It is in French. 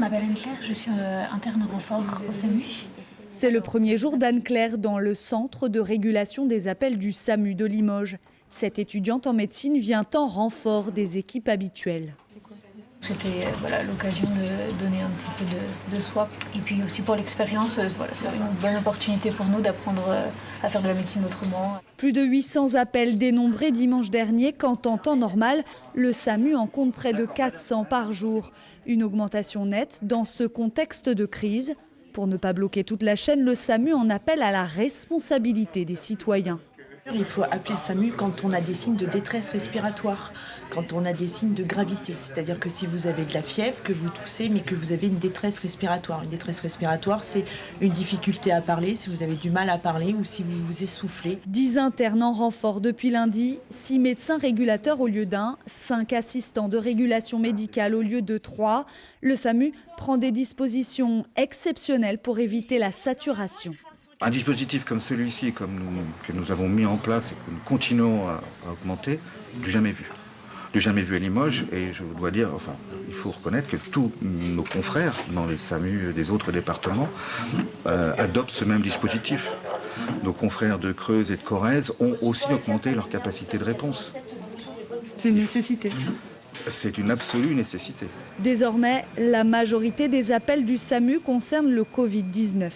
je m'appelle Anne-Claire, je suis interne renfort au SAMU. C'est le premier jour d'Anne-Claire dans le centre de régulation des appels du SAMU de Limoges. Cette étudiante en médecine vient en renfort des équipes habituelles. C'était l'occasion de donner un petit peu de soi. Et puis aussi pour l'expérience, c'est une bonne opportunité pour nous d'apprendre à faire de la médecine autrement. Plus de 800 appels dénombrés dimanche dernier, quand en temps normal, le SAMU en compte près de 400 par jour. Une augmentation nette dans ce contexte de crise. Pour ne pas bloquer toute la chaîne, le SAMU en appelle à la responsabilité des citoyens. Il faut appeler le SAMU quand on a des signes de détresse respiratoire, quand on a des signes de gravité. C'est-à-dire que si vous avez de la fièvre, que vous toussez, mais que vous avez une détresse respiratoire. Une détresse respiratoire, c'est une difficulté à parler, si vous avez du mal à parler ou si vous vous essoufflez. 10 internes en renfort depuis lundi, 6 médecins régulateurs au lieu d'1, 5 assistants de régulation médicale au lieu de 3. Le SAMU prend des dispositions exceptionnelles pour éviter la saturation. Un dispositif comme celui-ci, que nous avons mis en place et que nous continuons à augmenter, du jamais vu. Du jamais vu à Limoges, et je dois dire, il faut reconnaître que tous nos confrères dans les SAMU des autres départements adoptent ce même dispositif. Nos confrères de Creuse et de Corrèze ont aussi augmenté leur capacité de réponse. C'est une nécessité. C'est une absolue nécessité. Désormais, la majorité des appels du SAMU concernent le Covid-19.